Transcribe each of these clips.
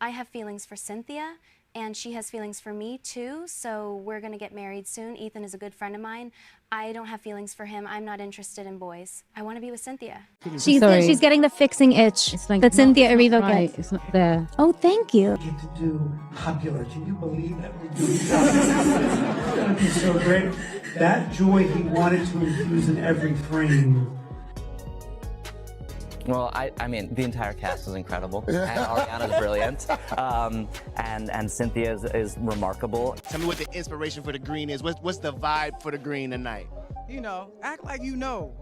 I have feelings for Cynthia, and she has feelings for me too, so we're gonna get married soon. Ethan is a good friend of mine. I don't have feelings for him. I'm not interested in boys. I want to be with Cynthia. She's getting the fixing itch that Cynthia Erivo gets. It's not there. Oh, thank you. Get to do popular. Can you believe that? It's gonna be so great. That joy he wanted to infuse in every frame. Well, I mean, the entire cast is incredible, and Ariana's brilliant, and Cynthia is remarkable. Tell me what the inspiration for the green is. What's the vibe for the green tonight? You know, act like you know.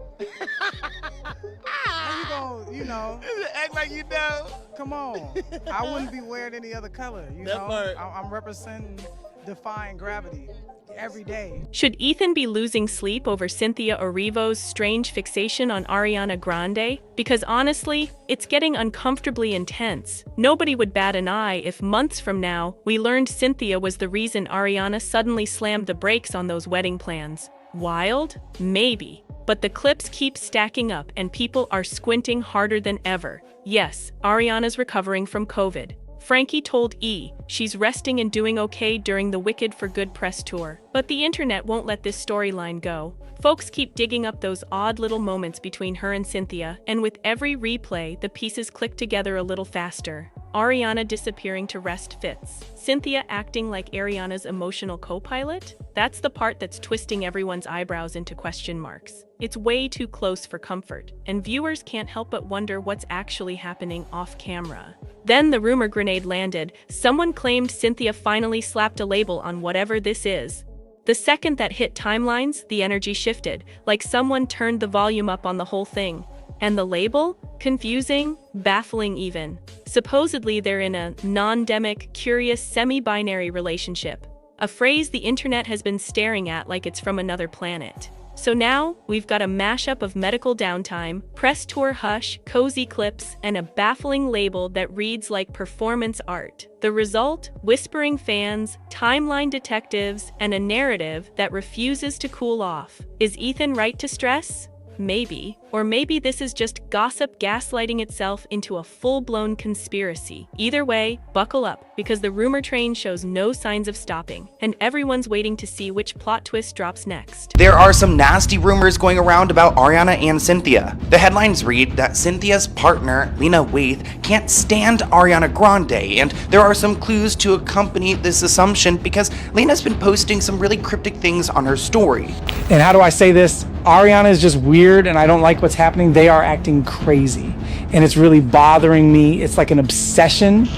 How you gonna, you know? Act like you know. Come on. I wouldn't be wearing any other color, you That know? part. I'm representing defying gravity every day. Should Ethan be losing sleep over Cynthia Erivo's strange fixation on Ariana Grande? Because honestly, it's getting uncomfortably intense. Nobody would bat an eye if months from now, we learned Cynthia was the reason Ariana suddenly slammed the brakes on those wedding plans. Wild? Maybe. But the clips keep stacking up and people are squinting harder than ever. Yes, Ariana's recovering from COVID. Frankie told E! she's resting and doing okay during the Wicked for Good press tour. But the internet won't let this storyline go. Folks keep digging up those odd little moments between her and Cynthia, and with every replay, the pieces click together a little faster. Ariana disappearing to rest fits. Cynthia acting like Ariana's emotional co-pilot? That's the part that's twisting everyone's eyebrows into question marks. It's way too close for comfort, and viewers can't help but wonder what's actually happening off camera. Then the rumor grenade landed. Someone claimed Cynthia finally slapped a label on whatever this is. The second that hit timelines, the energy shifted, like someone turned the volume up on the whole thing. And the label? Confusing, baffling even. Supposedly they're in a non-demic, curious, semi-binary relationship. A phrase the internet has been staring at like it's from another planet. So now, we've got a mashup of medical downtime, press tour hush, cozy clips, and a baffling label that reads like performance art. The result? Whispering fans, timeline detectives, and a narrative that refuses to cool off. Is Ethan right to stress? Maybe. Or maybe this is just gossip gaslighting itself into a full-blown conspiracy. Either way, buckle up, because the rumor train shows no signs of stopping, and everyone's waiting to see which plot twist drops next. There are some nasty rumors going around about Ariana and Cynthia. The headlines read that Cynthia's partner, Lena Waithe, can't stand Ariana Grande, and there are some clues to accompany this assumption because Lena's been posting some really cryptic things on her story. And how do I say this? Ariana is just weird and I don't like what's happening. They are acting crazy and it's really bothering me. It's like an obsession.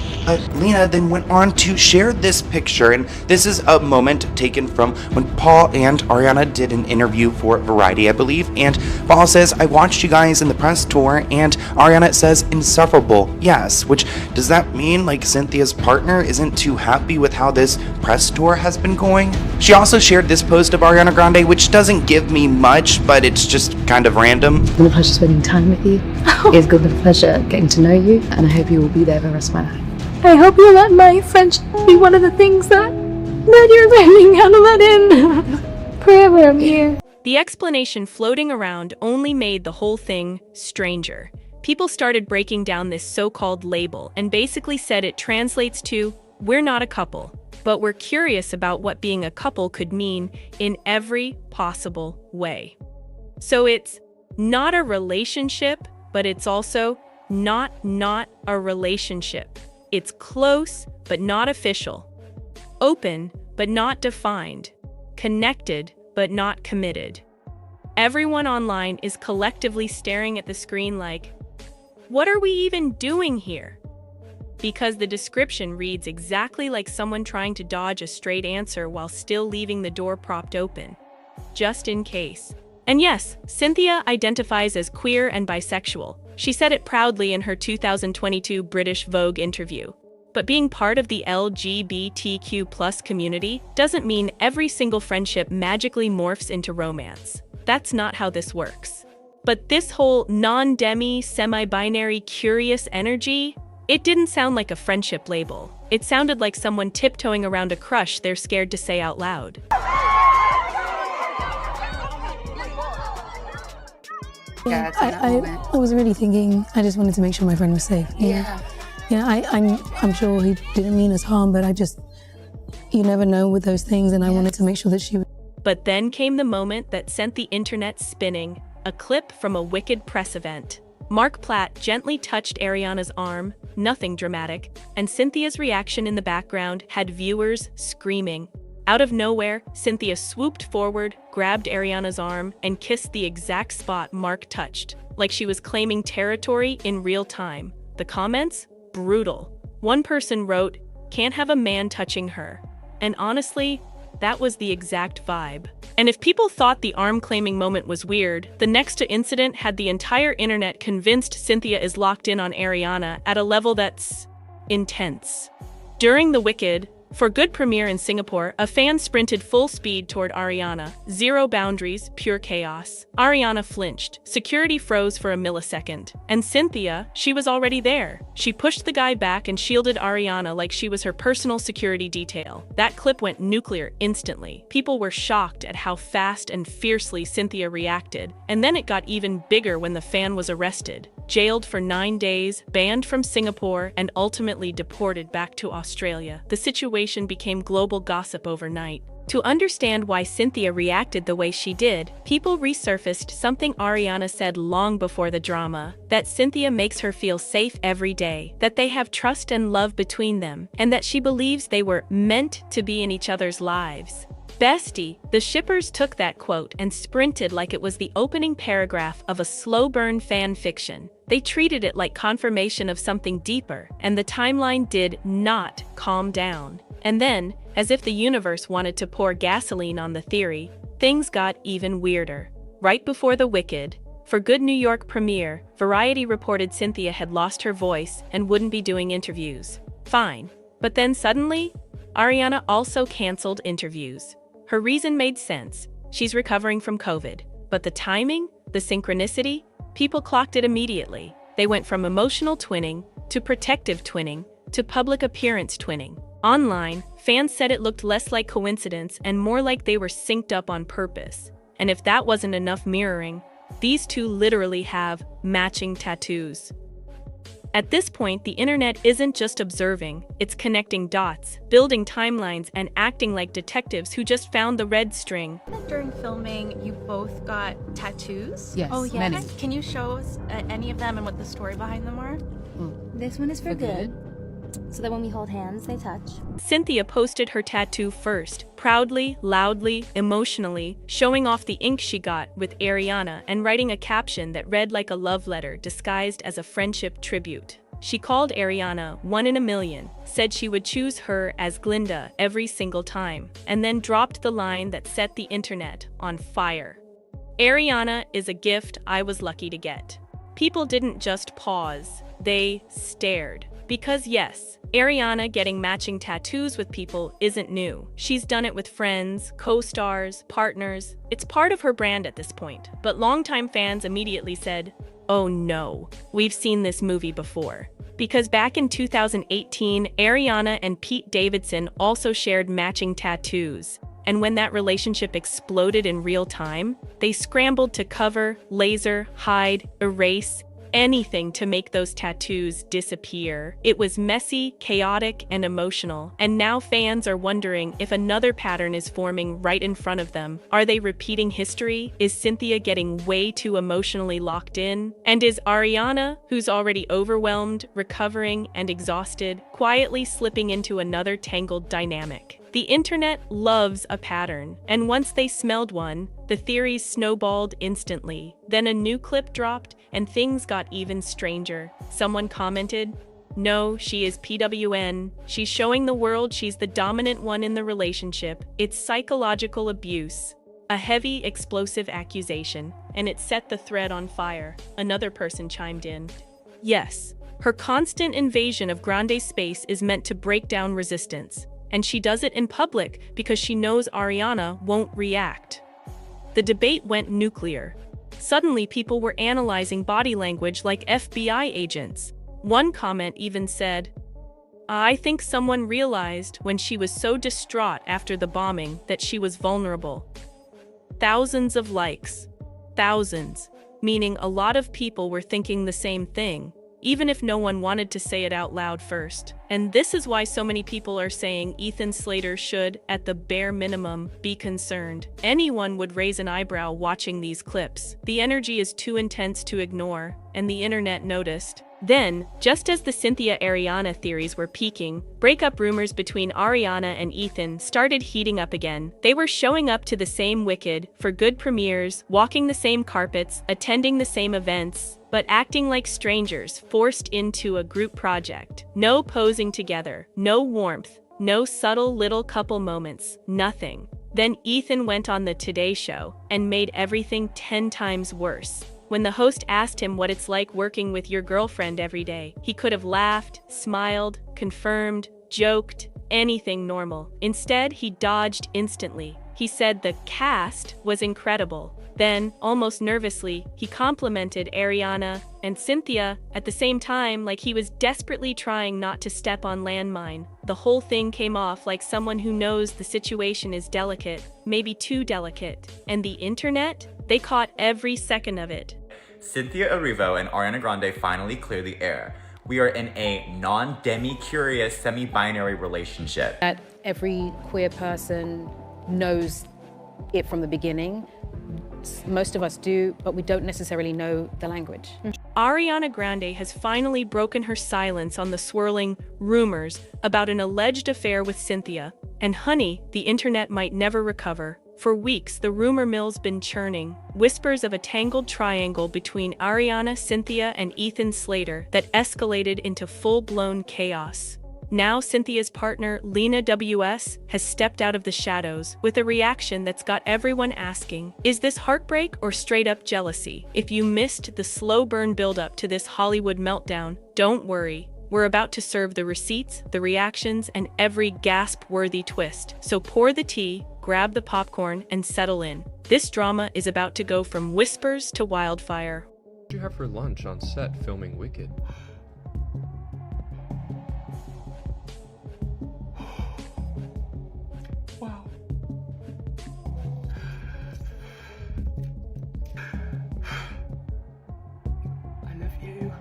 Lena then went on to share this picture, and this is a moment taken from when Paul and Ariana did an interview for Variety, I believe, and Paul says, "I watched you guys in the press tour," and Ariana says, "Insufferable, yes," which, does that mean like Cynthia's partner isn't too happy with how this press tour has been going? She also shared this post of Ariana Grande, which doesn't give me much, but it's just kind of random. It's been a pleasure spending time with you. It's been a pleasure getting to know you, and I hope you will be there for the rest of my life. I hope you let my friendship be one of the things that you're learning how to let in. Forever I'm here. The explanation floating around only made the whole thing stranger. People started breaking down this so-called label and basically said it translates to, "We're not a couple, but we're curious about what being a couple could mean in every possible way." So it's not a relationship, but it's also not a relationship. It's close, but not official. Open, but not defined. Connected, but not committed. Everyone online is collectively staring at the screen like, what are we even doing here? Because the description reads exactly like someone trying to dodge a straight answer while still leaving the door propped open. Just in case. And yes, Cynthia identifies as queer and bisexual. She said it proudly in her 2022 British Vogue interview. But being part of the LGBTQ+ community doesn't mean every single friendship magically morphs into romance. That's not how this works. But this whole non-demi, semi-binary, curious energy, it didn't sound like a friendship label. It sounded like someone tiptoeing around a crush they're scared to say out loud. Yeah, I was really thinking, I just wanted to make sure my friend was safe. Yeah. Yeah, I'm sure he didn't mean us harm, but you never know with those things, and I wanted to make sure that she. But then came the moment that sent the internet spinning, a clip from a Wicked press event. Mark Platt gently touched Ariana's arm, nothing dramatic, and Cynthia's reaction in the background had viewers screaming. Out of nowhere, Cynthia swooped forward, grabbed Ariana's arm, and kissed the exact spot Mark touched, like she was claiming territory in real time. The comments? Brutal. One person wrote, "Can't have a man touching her." And honestly, that was the exact vibe. And if people thought the arm-claiming moment was weird, the next incident had the entire internet convinced Cynthia is locked in on Ariana at a level that's intense. During the Wicked, for good premiere in Singapore, a fan sprinted full speed toward Ariana. Zero boundaries, pure chaos. Ariana flinched. Security froze for a millisecond. And Cynthia, she was already there. She pushed the guy back and shielded Ariana like she was her personal security detail. That clip went nuclear instantly. People were shocked at how fast and fiercely Cynthia reacted. And then it got even bigger when the fan was arrested, jailed for 9 days, banned from Singapore, and ultimately deported back to Australia. The situation became global gossip overnight. To understand why Cynthia reacted the way she did, people resurfaced something Ariana said long before the drama, that Cynthia makes her feel safe every day, that they have trust and love between them, and that she believes they were meant to be in each other's lives. Bestie, the shippers took that quote and sprinted like it was the opening paragraph of a slow-burn fan fiction. They treated it like confirmation of something deeper, and the timeline did not calm down. And then, as if the universe wanted to pour gasoline on the theory, things got even weirder. Right before the Wicked, for good New York premiere, Variety reported Cynthia had lost her voice and wouldn't be doing interviews. Fine. But then suddenly, Ariana also canceled interviews. Her reason made sense. She's recovering from COVID. But the timing, the synchronicity, people clocked it immediately. They went from emotional twinning to protective twinning to public appearance twinning. Online, fans said it looked less like coincidence and more like they were synced up on purpose. And if that wasn't enough mirroring, these two literally have matching tattoos. At this point, the internet isn't just observing, it's connecting dots, building timelines, and acting like detectives who just found the red string. During filming, you both got tattoos? Yes, Oh, yeah. many. Can you show us any of them and what the story behind them are? This one is for good, so that when we hold hands, they touch. Cynthia posted her tattoo first, proudly, loudly, emotionally, showing off the ink she got with Ariana and writing a caption that read like a love letter disguised as a friendship tribute. She called Ariana 1 in a million, said she would choose her as Glinda every single time, and then dropped the line that set the internet on fire. Ariana is a gift I was lucky to get. People didn't just pause, they stared. Because yes, Ariana getting matching tattoos with people isn't new. She's done it with friends, co-stars, partners. It's part of her brand at this point. But longtime fans immediately said, "Oh no, we've seen this movie before." Because back in 2018, Ariana and Pete Davidson also shared matching tattoos. And when that relationship exploded in real time, they scrambled to cover, laser, hide, erase, anything to make those tattoos disappear. It was messy, chaotic, and emotional. And now fans are wondering if another pattern is forming right in front of them. Are they repeating history? Is Cynthia getting way too emotionally locked in? And is Ariana, who's already overwhelmed, recovering, and exhausted, quietly slipping into another tangled dynamic? The internet loves a pattern, and once they smelled one, the theories snowballed instantly. Then a new clip dropped, and things got even stranger. Someone commented, "No, she is PWN. She's showing the world she's the dominant one in the relationship. It's psychological abuse." A heavy, explosive accusation, and it set the thread on fire. Another person chimed in. Yes, her constant invasion of Grande's space is meant to break down resistance. And she does it in public because she knows Ariana won't react. The debate went nuclear. Suddenly, people were analyzing body language like FBI agents. One comment even said, "I think someone realized when she was so distraught after the bombing that she was vulnerable." Thousands of likes. Thousands. Meaning a lot of people were thinking the same thing. even if no one wanted to say it out loud first. And this is why so many people are saying Ethan Slater should, at the bare minimum, be concerned. Anyone would raise an eyebrow watching these clips. The energy is too intense to ignore, and the internet noticed. Then, just as the Cynthia-Ariana theories were peaking, breakup rumors between Ariana and Ethan started heating up again. They were showing up to the same Wicked, for good premieres, walking the same carpets, attending the same events, but acting like strangers forced into a group project. No posing together, no warmth, no subtle little couple moments, nothing. Then Ethan went on the Today Show and made everything 10 times worse. When the host asked him what it's like working with your girlfriend every day, he could have laughed, smiled, confirmed, joked, anything normal. Instead, he dodged instantly. He said the cast was incredible. Then, almost nervously, he complimented Ariana and Cynthia at the same time, like he was desperately trying not to step on landmine. The whole thing came off like someone who knows the situation is delicate, maybe too delicate. And the internet? They caught every second of it. Cynthia Erivo and Ariana Grande finally clear the air. We are in a non-demi-curious, semi-binary relationship. That every queer person knows it from the beginning. Most of us do, but we don't necessarily know the language. Ariana Grande has finally broken her silence on the swirling rumors about an alleged affair with Cynthia. And honey, the internet might never recover. For weeks, the rumor mill's been churning. Whispers of a tangled triangle between Ariana, Cynthia, and Ethan Slater that escalated into full-blown chaos. Now Cynthia's partner, Lena WS, has stepped out of the shadows with a reaction that's got everyone asking, is this heartbreak or straight-up jealousy? If you missed the slow burn build-up to this Hollywood meltdown, don't worry. We're about to serve the receipts, the reactions, and every gasp-worthy twist. So pour the tea, grab the popcorn, and settle in. This drama is about to go from whispers to wildfire. What did you have for lunch on set filming Wicked? Wow. I love you.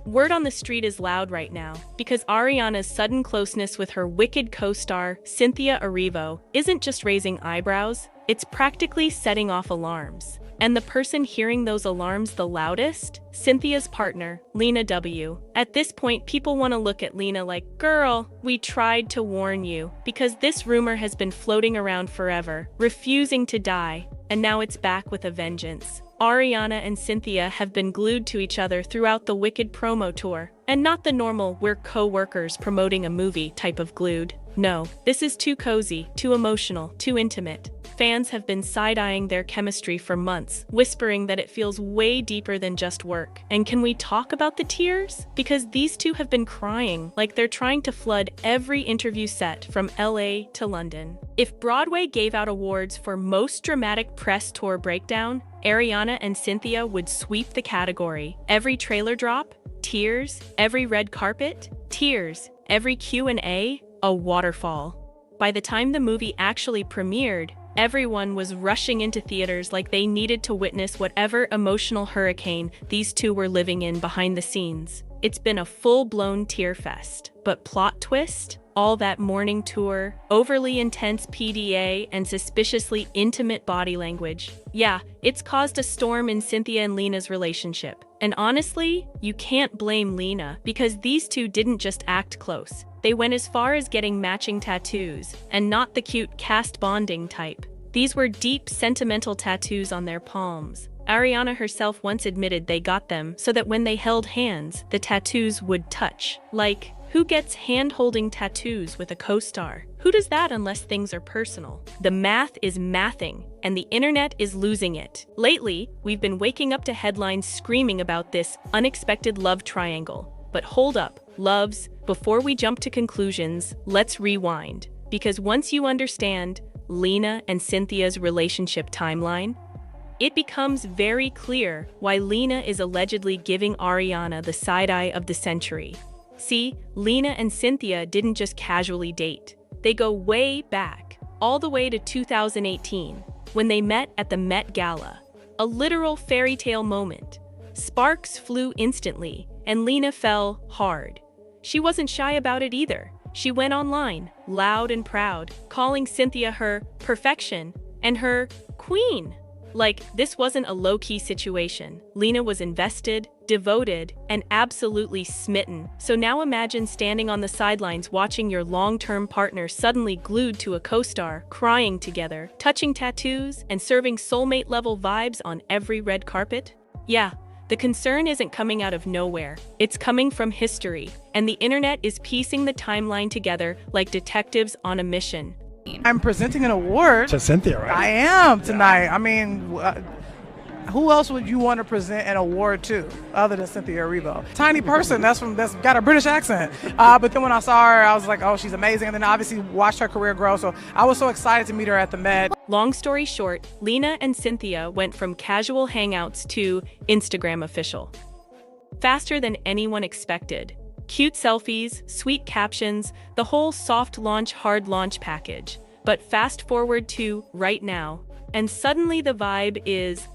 Word on the street is loud right now, because Ariana's sudden closeness with her Wicked co-star, Cynthia Erivo, isn't just raising eyebrows, it's practically setting off alarms. And the person hearing those alarms the loudest? Cynthia's partner, Lena W. At this point, people want to look at Lena like, girl, we tried to warn you, because this rumor has been floating around forever, refusing to die, and now it's back with a vengeance. Ariana and Cynthia have been glued to each other throughout the Wicked promo tour, and not the normal we're co-workers promoting a movie type of glued. No, this is too cozy, too emotional, too intimate. Fans have been side-eyeing their chemistry for months, whispering that it feels way deeper than just work. And can we talk about the tears? Because these two have been crying like they're trying to flood every interview set from LA to London. If Broadway gave out awards for most dramatic press tour breakdown, Ariana and Cynthia would sweep the category. Every trailer drop, tears. Every red carpet, tears. Every Q&A, a waterfall. By the time the movie actually premiered, everyone was rushing into theaters like they needed to witness whatever emotional hurricane these two were living in behind the scenes. It's been a full-blown tear fest. But plot twist? All that morning tour, overly intense PDA, and suspiciously intimate body language. Yeah, it's caused a storm in Cynthia and Lena's relationship. And honestly, you can't blame Lena, because these two didn't just act close. They went as far as getting matching tattoos, and not the cute cast bonding type. These were deep, sentimental tattoos on their palms. Ariana herself once admitted they got them so that when they held hands, the tattoos would touch. Like, who gets hand-holding tattoos with a co-star? Who does that unless things are personal? The math is mathing, and the internet is losing it. Lately, we've been waking up to headlines screaming about this unexpected love triangle. But hold up, loves, before we jump to conclusions, let's rewind. Because once you understand Lena and Cynthia's relationship timeline, it becomes very clear why Lena is allegedly giving Ariana the side-eye of the century. See, Lena and Cynthia didn't just casually date. They go way back, all the way to 2018, when they met at the Met Gala. A literal fairy tale moment. Sparks flew instantly, and Lena fell hard. She wasn't shy about it either. She went online, loud and proud, calling Cynthia her perfection and her queen. Like, this wasn't a low-key situation. Lena was invested, devoted, and absolutely smitten. So now imagine standing on the sidelines watching your long-term partner suddenly glued to a co-star, crying together, touching tattoos, and serving soulmate-level vibes on every red carpet. Yeah, the concern isn't coming out of nowhere. It's coming from history, and the internet is piecing the timeline together like detectives on a mission. I'm presenting an award To Cynthia, right? I am tonight. I mean, who else would you want to present an award to other than Cynthia Erivo? Tiny person that's got a British accent. But then when I saw her, I was like, oh, she's amazing. And then I obviously watched her career grow. So I was so excited to meet her at the Met. Long story short, Lena and Cynthia went from casual hangouts to Instagram official. Faster than anyone expected. Cute selfies, sweet captions, the whole soft launch, hard launch package. But fast forward to right now, and suddenly the vibe is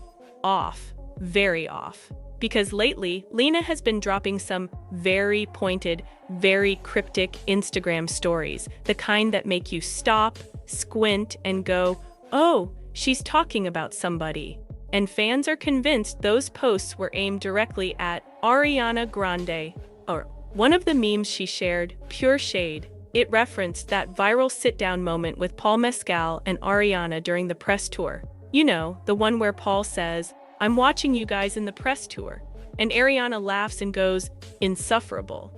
off, very off. Because lately, Lena has been dropping some very pointed, very cryptic Instagram stories, the kind that make you stop, squint, and go, oh, she's talking about somebody. And fans are convinced those posts were aimed directly at Ariana Grande, or one of the memes she shared, pure shade. It referenced that viral sit-down moment with Paul Mescal and Ariana during the press tour. You know, the one where Paul says, "I'm watching you guys in the press tour." And Ariana laughs and goes, "Insufferable."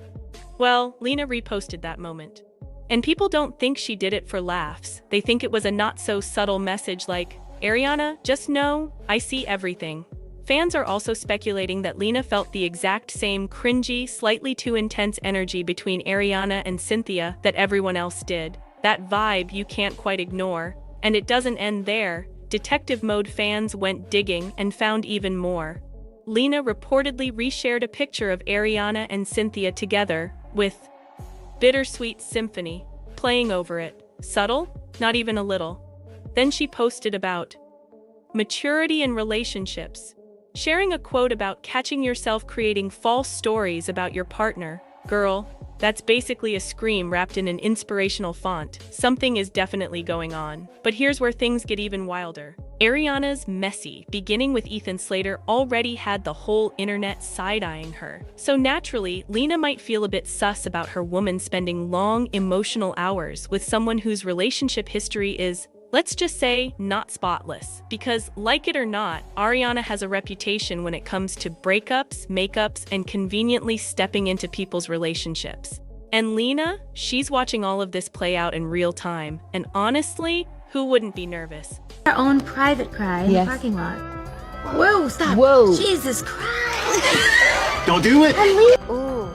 Well, Lena reposted that moment. And people don't think she did it for laughs. They think it was a not-so-subtle message like, "Ariana, just know, I see everything." Fans are also speculating that Lena felt the exact same cringy, slightly too intense energy between Ariana and Cynthia that everyone else did. That vibe you can't quite ignore. And it doesn't end there. Detective mode fans went digging and found even more. Lena reportedly reshared a picture of Ariana and Cynthia together, with Bittersweet Symphony playing over it. Subtle? Not even a little. Then she posted about maturity in relationships, sharing a quote about catching yourself creating false stories about your partner. Girl, that's basically a scream wrapped in an inspirational font. Something is definitely going on. But here's where things get even wilder. Ariana's messy, beginning with Slater, already had the whole internet side-eyeing her. So naturally, Lena might feel a bit sus about her woman spending long, emotional hours with someone whose relationship history is, let's just say, not spotless. Because, like it or not, Ariana has a reputation when it comes to breakups, makeups, and conveniently stepping into people's relationships. And Lena, she's watching all of this play out in real time. And honestly, who wouldn't be nervous? Our own private cry in the parking lot. Whoa, stop. Whoa. Jesus Christ. Don't do it. Ooh,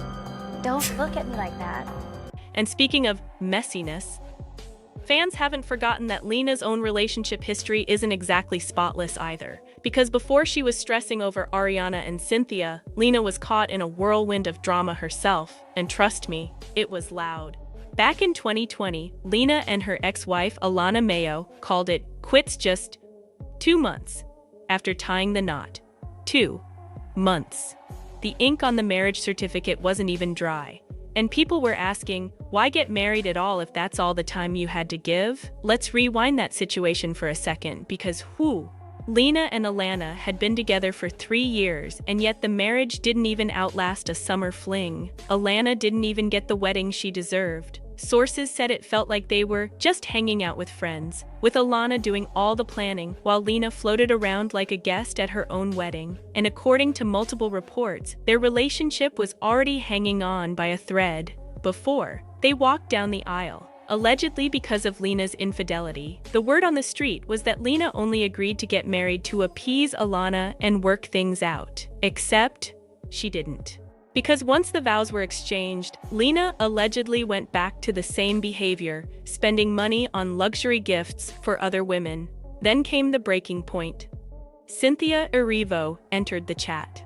don't look at me like that. And speaking of messiness, fans haven't forgotten that Lena's own relationship history isn't exactly spotless either. Because before she was stressing over Ariana and Cynthia, Lena was caught in a whirlwind of drama herself. And trust me, it was loud. Back in 2020, Lena and her ex-wife Alana Mayo called it quits just 2 months after tying the knot. 2 months. The ink on the marriage certificate wasn't even dry. And people were asking, why get married at all if that's all the time you had to give? Let's rewind that situation for a second, because Lena and Alana had been together for 3 years, and yet the marriage didn't even outlast a summer fling. Alana didn't even get the wedding she deserved. Sources said it felt like they were just hanging out with friends, with Alana doing all the planning while Lena floated around like a guest at her own wedding. And according to multiple reports, their relationship was already hanging on by a thread before they walked down the aisle, allegedly because of Lena's infidelity. The word on the street was that Lena only agreed to get married to appease Alana and work things out. Except she didn't. Because once the vows were exchanged, Lena allegedly went back to the same behavior, spending money on luxury gifts for other women. Then came the breaking point. Cynthia Erivo entered the chat.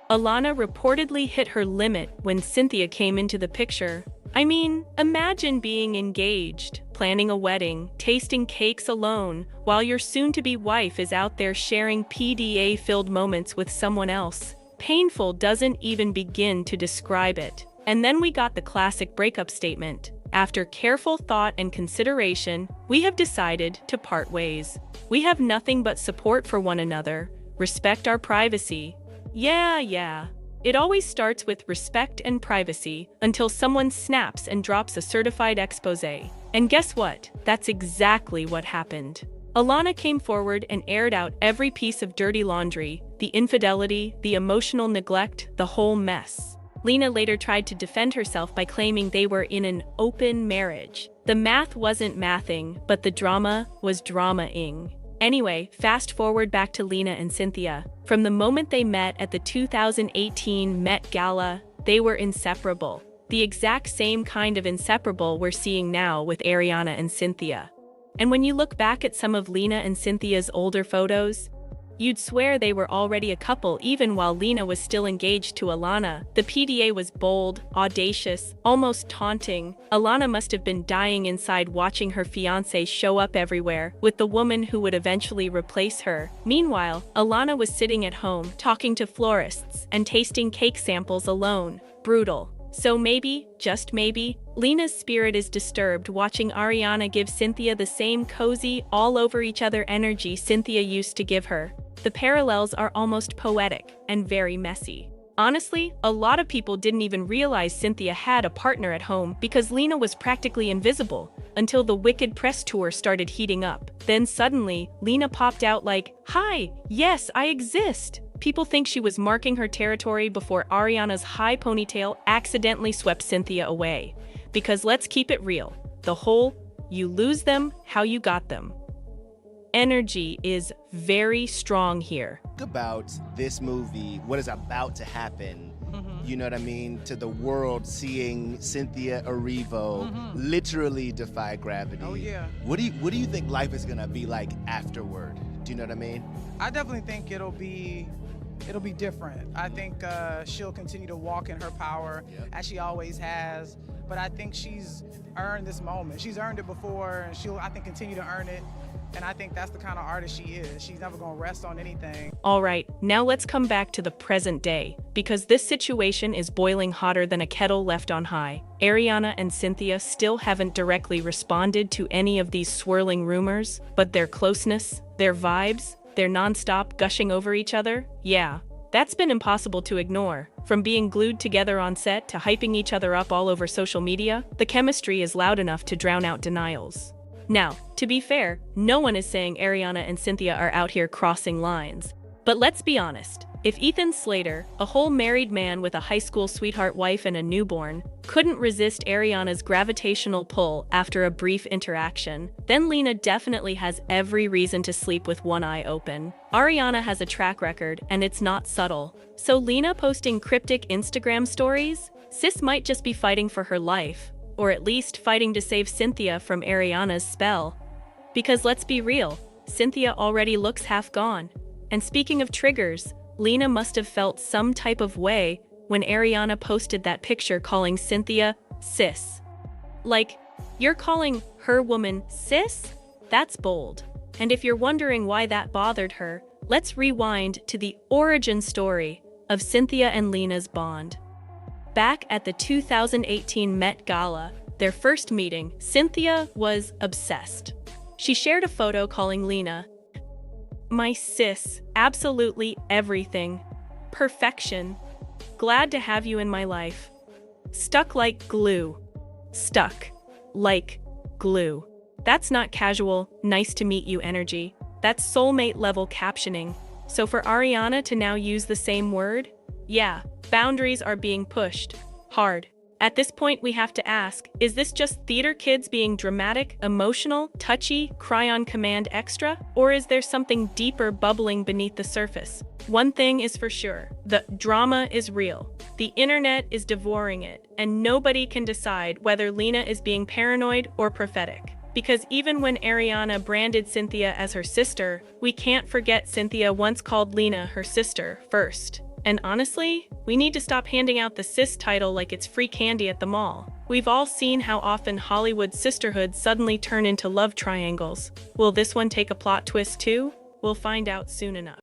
Alana reportedly hit her limit when Cynthia came into the picture. I mean, imagine being engaged, planning a wedding, tasting cakes alone, while your soon-to-be wife is out there sharing PDA-filled moments with someone else. Painful doesn't even begin to describe it. And then we got the classic breakup statement. After careful thought and consideration, we have decided to part ways. We have nothing but support for one another. Respect our privacy. Yeah. It always starts with respect and privacy until someone snaps and drops a certified exposé. And guess what? That's exactly what happened. Alana came forward and aired out every piece of dirty laundry, the infidelity, the emotional neglect, the whole mess. Lena later tried to defend herself by claiming they were in an open marriage. The math wasn't mathing, but the drama was drama-ing. Anyway, fast forward back to Lena and Cynthia. From the moment they met at the 2018 Met Gala, they were inseparable. The exact same kind of inseparable we're seeing now with Ariana and Cynthia. And when you look back at some of Lena and Cynthia's older photos, you'd swear they were already a couple even while Lena was still engaged to Alana. The PDA was bold, audacious, almost taunting. Alana must have been dying inside watching her fiancé show up everywhere with the woman who would eventually replace her. Meanwhile, Alana was sitting at home, talking to florists, and tasting cake samples alone. Brutal. So maybe, just maybe, Lena's spirit is disturbed watching Ariana give Cynthia the same cozy, all-over-each-other energy Cynthia used to give her. The parallels are almost poetic and very messy. Honestly, a lot of people didn't even realize Cynthia had a partner at home because Lena was practically invisible until the Wicked press tour started heating up. Then suddenly, Lena popped out like, "Hi, yes, I exist." People think she was marking her territory before Ariana's high ponytail accidentally swept Cynthia away. Because let's keep it real, the whole "you lose them how you got them" energy is very strong here. About this movie, what is about to happen, you know what I mean, to the world, seeing Cynthia Erivo literally defy gravity. Oh yeah. What do you think life is gonna be like afterward? Do you know what I mean? I definitely think it'll be different. I think she'll continue to walk in her power as she always has. But I think she's earned this moment. She's earned it before, and she'll, I think, continue to earn it. And I think that's the kind of artist she is. She's never gonna rest on anything. All right, now let's come back to the present day, because this situation is boiling hotter than a kettle left on high. Ariana and Cynthia still haven't directly responded to any of these swirling rumors, but their closeness, their vibes, their nonstop gushing over each other, yeah, that's been impossible to ignore. From being glued together on set to hyping each other up all over social media, the chemistry is loud enough to drown out denials. Now, to be fair, no one is saying Ariana and Cynthia are out here crossing lines. But let's be honest, if Ethan Slater, a whole married man with a high school sweetheart wife and a newborn, couldn't resist Ariana's gravitational pull after a brief interaction, then Lena definitely has every reason to sleep with one eye open. Ariana has a track record, and it's not subtle. So Lena posting cryptic Instagram stories? Sis might just be fighting for her life. Or at least fighting to save Cynthia from Ariana's spell. Because let's be real, Cynthia already looks half gone. And speaking of triggers, Lena must have felt some type of way when Ariana posted that picture calling Cynthia sis. Like, you're calling her woman sis? That's bold. And if you're wondering why that bothered her, let's rewind to the origin story of Cynthia and Lena's bond. Back at the 2018 Met Gala, their first meeting, Cynthia was obsessed. She shared a photo calling Lena my sis, absolutely everything. Perfection. Glad to have you in my life. Stuck like glue. Stuck like glue. That's not casual, nice to meet you energy. That's soulmate level captioning. So for Ariana to now use the same word? Yeah, boundaries are being pushed. Hard. At this point, we have to ask, is this just theater kids being dramatic, emotional, touchy, cry on command extra? Or is there something deeper bubbling beneath the surface? One thing is for sure, the drama is real. The internet is devouring it, and nobody can decide whether Lena is being paranoid or prophetic. Because even when Ariana branded Cynthia as her sister, we can't forget Cynthia once called Lena her sister first. And honestly, we need to stop handing out the cis title like it's free candy at the mall. We've all seen how often Hollywood's sisterhoods suddenly turn into love triangles. Will this one take a plot twist too? We'll find out soon enough.